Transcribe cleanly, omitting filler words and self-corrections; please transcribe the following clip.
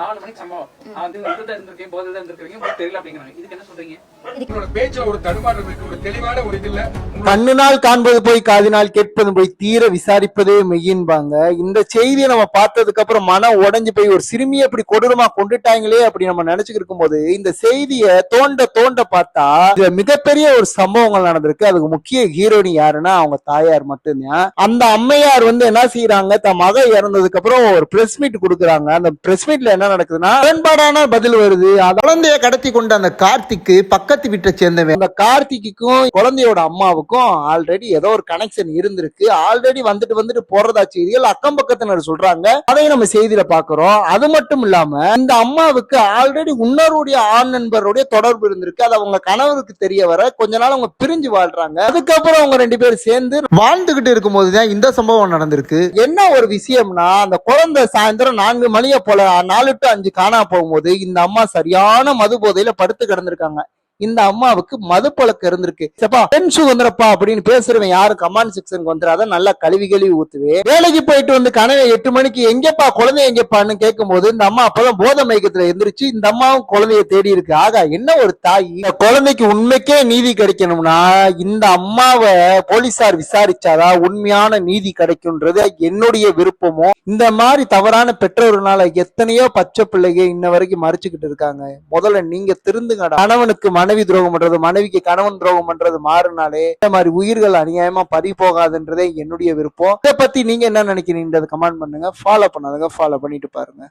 4 மணிக்கு சம்பவம். இருந்திருக்கேன், போதையில இருந்திருக்கீங்க, உங்களுக்கு தெரியல அப்படிங்கிறாங்க. இதுக்கு என்ன சொல்றீங்க? பேச்சுல ஒரு தடுமாற்றம் இருக்கு, ஒரு தெளிவான ஒரு இது இல்ல. கண்ணினால் காண்பது போய் காதினால் கேட்பது போய் தீர விசாரிப்பதே மெய்யின்பாங்க. இந்த செய்தியை நம்ம பார்த்ததுக்கு அப்புறம் மனம் உடைஞ்சு போய் ஒரு சிறுமியை அப்படி கொடூரமா கொண்டுட்டாங்களே அப்படி நம்ம நினைச்சுக்கிட்டு இருக்கும்போது இந்த செய்தியை தோண்ட தோண்ட பார்த்தா இதுல மிகப்பெரிய ஒரு சம்பவங்கள் நடந்திருக்கு. அதுக்கு முக்கிய ஹீரோனி யாருன்னா அவங்க தாயார் மட்டும்தான். அந்த அம்மையார் என்ன செய்யறாங்க, தன் மக இறந்ததுக்கு அப்புறம் ஒரு பிரஸ் மீட் கொடுக்குறாங்க. அந்த பிரஸ் மீட்ல என்ன நடக்குதுன்னா முரண்பாடான பதில் வருது. குழந்தைய கடத்தி கொண்ட அந்த கார்த்திக்கு பக்கத்து வீட்டை சேர்ந்தவன். அந்த கார்த்திக்கும் குழந்தையோட அம்மாவுக்கும் ஆல்ரெடி ஏதோ ஒரு கனெக்ஷன் இருந்திருக்கு. ஆல்ரெடி வந்துட்டு போறதா செய்திகள் அக்கம் பக்கத்தினர் சொல்றாங்க. அதையும் நம்ம செய்தியில பாக்குறோம். அது மட்டும் இல்லாம இந்த அம்மாவுக்கு ஆல்ரெடி இன்னொருடைய ஆண் நண்பருடைய தொடர்பு இருந்திருக்கு. அது அவங்க கணவருக்கு தெரிய வர கொஞ்ச நாள் அவங்க பிரிஞ்சு வாழ்றாங்க. அதுக்கப்புறம் அவங்க 2 பேரும் சேர்ந்து வாழ்ந்துகிட்டு இருக்கும் போதுதான் இந்த சம்பவம் நடந்திருக்கு. என்ன ஒரு விஷயம்னா, அந்த குழந்தை சாயந்தரம் 4 மணியை போல 4 to 5 காணா போகும்போது இந்த அம்மா சரியான மது போதையில படுத்து கிடந்திருக்காங்க. இந்த அம்மாவுக்கு மது பழக்கம் இருந்திருக்கு. பெண் சுதந்திரப்பா அப்படின்னு பேசுறவன் யாரும் கமெண்ட் செக்ஷனுக்கு வந்துடாத, நல்லா கழுவி ஊத்துவே. வேலைக்கு போயிட்டு வந்து கனவை 8 மணிக்கு எங்கப்பா குழந்தை எங்கப்பான்னு கேட்கும் போது இந்த அம்மா அப்பதான் போதை மயக்கத்துல எந்திரிச்சு இந்த அம்மாவும் குழந்தைய தேடி இருக்கு. ஆகா, என்ன ஒரு தாய்! இந்த குழந்தைக்கு உண்மைக்கே நீதி கிடைக்கணும்னா இந்த அம்மாவை போலீசார் விசாரிச்சாதான் உண்மையான நீதி கிடைக்கும்ன்றது என்னுடைய விருப்பமோ. இந்த மாதிரி தவறான பெற்றோர்னால எத்தனையோ பச்சை பிள்ளைங்க இன்ன வரைக்கும் மறைச்சுக்கிட்டு இருக்காங்க. முதல்ல நீங்க திருந்துங்கடா. கணவனுக்கு மனைவி துரோகம் பண்றது, மனைவிக்கு கணவன் துரோகம் பண்றது மாறினாலே இந்த மாதிரி உயிர்கள் அநியாயமா பறி போகாதுன்றதே என்னுடைய விருப்பம். இதை பத்தி நீங்க என்ன நினைக்கிறீங்க? கமெண்ட் பண்ணுங்க. ஃபாலோ பண்ணாதுங்க, ஃபாலோ பண்ணிட்டு பாருங்க.